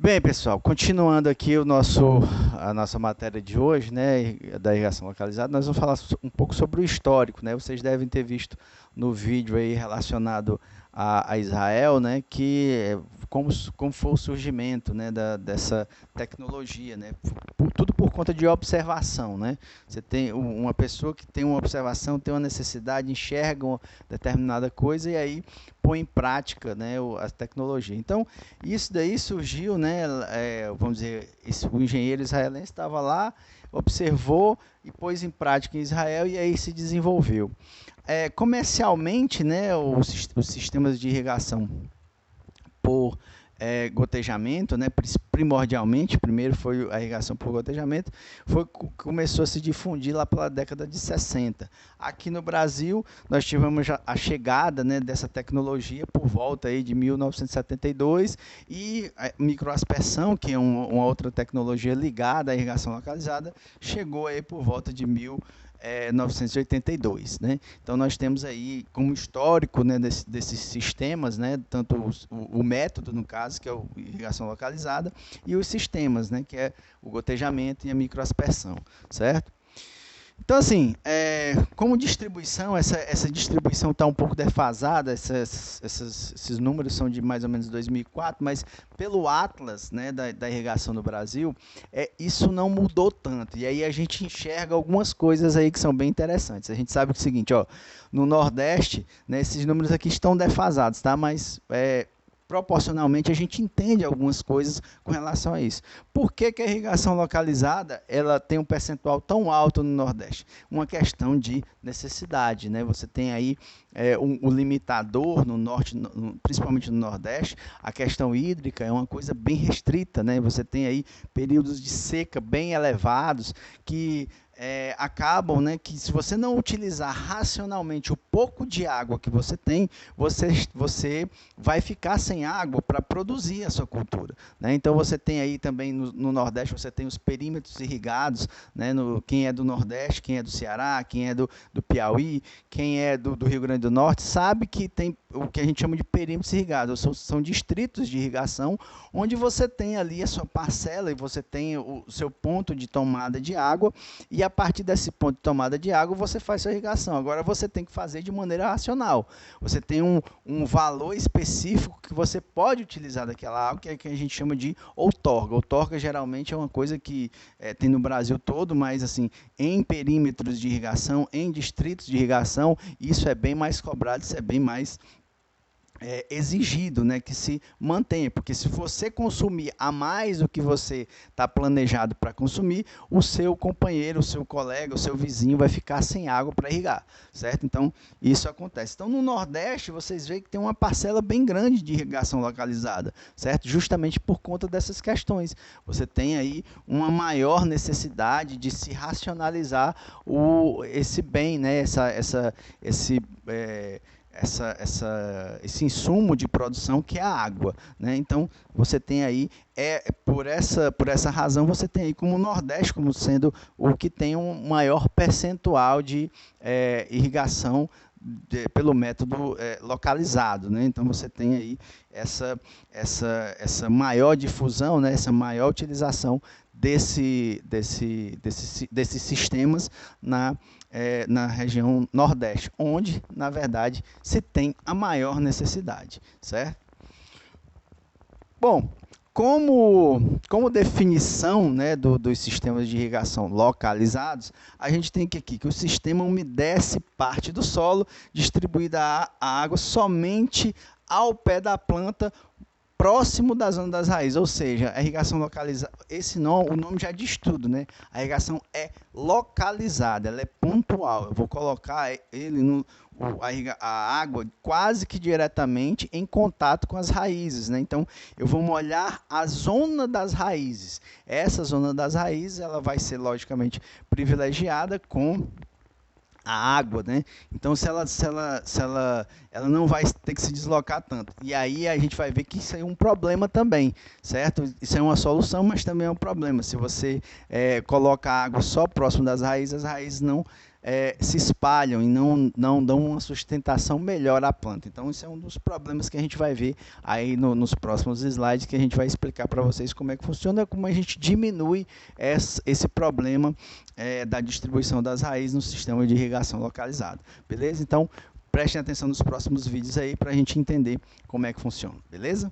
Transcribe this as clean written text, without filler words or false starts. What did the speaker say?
Bem, pessoal, continuando aqui a nossa matéria de hoje, né, da irrigação localizada, nós vamos falar um pouco sobre o histórico, né? Vocês devem ter visto no vídeo aí relacionado a Israel, né, como foi o surgimento, né, dessa tecnologia, né? Tudo por conta de observação, né? Você tem uma pessoa que tem uma observação, tem uma necessidade, enxerga uma determinada coisa e aí põe em prática, né, a tecnologia. Então, isso daí surgiu, né, vamos dizer, o engenheiro israelense estava lá, observou e pôs em prática em Israel e aí se desenvolveu. Comercialmente, né, os sistemas de irrigação por gotejamento, né, primordialmente, primeiro foi a irrigação por gotejamento, começou a se difundir lá pela década de 60. Aqui no Brasil, nós tivemos a chegada, né, dessa tecnologia por volta aí de 1972 e a microaspersão, que é uma outra tecnologia ligada à irrigação localizada, chegou aí por volta de 1982, né? Então nós temos aí como histórico, né, desses sistemas, né, tanto o método no caso, que é a irrigação localizada, e os sistemas, né, que é o gotejamento e a microaspersão, certo? Então, assim, como distribuição, essa distribuição está um pouco defasada, esses números são de mais ou menos 2004, mas pelo Atlas, né, da irrigação no Brasil, isso não mudou tanto. E aí a gente enxerga algumas coisas aí que são bem interessantes. A gente sabe que é o seguinte, ó, no Nordeste, né, esses números aqui estão defasados, tá? Mas proporcionalmente a gente entende algumas coisas com relação a isso. Por que a irrigação localizada ela tem um percentual tão alto no Nordeste? Uma questão de necessidade, né? Você tem aí um limitador no norte, principalmente no Nordeste, a questão hídrica é uma coisa bem restrita, né? Você tem aí períodos de seca bem elevados que acabam, né, que se você não utilizar racionalmente o pouco de água que você tem, você vai ficar sem água para produzir a sua cultura, né? Então você tem aí também no Nordeste, você tem os perímetros irrigados, né? Quem é do Nordeste, quem é do Ceará, quem é do Piauí, quem é do Rio Grande do Norte, sabe que tem o que a gente chama de perímetros irrigados, são distritos de irrigação, onde você tem ali a sua parcela e você tem o seu ponto de tomada de água, e a partir desse ponto de tomada de água você faz sua irrigação. Agora você tem que fazer de maneira racional. Você tem um valor específico que você pode utilizar daquela água, que é que a gente chama de outorga. Outorga geralmente é uma coisa que tem no Brasil todo, mas assim, em perímetros de irrigação, em distritos de irrigação, isso é bem mais cobrado, isso é bem mais exigido, né, que se mantenha, porque se você consumir a mais do que você está planejado para consumir, o seu companheiro, o seu colega, o seu vizinho vai ficar sem água para irrigar, certo? Então, isso acontece. Então, no Nordeste, vocês veem que tem uma parcela bem grande de irrigação localizada, certo? Justamente por conta dessas questões. Você tem aí uma maior necessidade de se racionalizar esse bem, né, esse insumo de produção que é a água, né? Então você tem aí por essa razão você tem aí como o Nordeste como sendo o que tem um maior percentual de irrigação pelo método localizado, né? Então você tem aí essa maior difusão, né? Essa maior utilização desses sistemas na região Nordeste, onde, na verdade, se tem a maior necessidade, certo? Bom, como definição, né, dos sistemas de irrigação localizados, a gente tem que o sistema umedece parte do solo, distribuída a água somente ao pé da planta, próximo da zona das raízes, ou seja, a irrigação localizada, o nome já diz tudo, né? A irrigação é localizada, ela é pontual. Eu vou colocar a água quase que diretamente em contato com as raízes, né? Então, eu vou molhar a zona das raízes. Essa zona das raízes, ela vai ser logicamente privilegiada com a água, né? Então, ela não vai ter que se deslocar tanto. E aí a gente vai ver que isso é um problema também, certo? Isso é uma solução, mas também é um problema. Se você coloca a água só próximo das raízes, as raízes se espalham e não dão uma sustentação melhor à planta. Então, isso é um dos problemas que a gente vai ver aí nos próximos slides, que a gente vai explicar para vocês como é que funciona, como a gente diminui esse problema da distribuição das raízes no sistema de irrigação localizado. Beleza? Então, prestem atenção nos próximos vídeos aí para a gente entender como é que funciona. Beleza?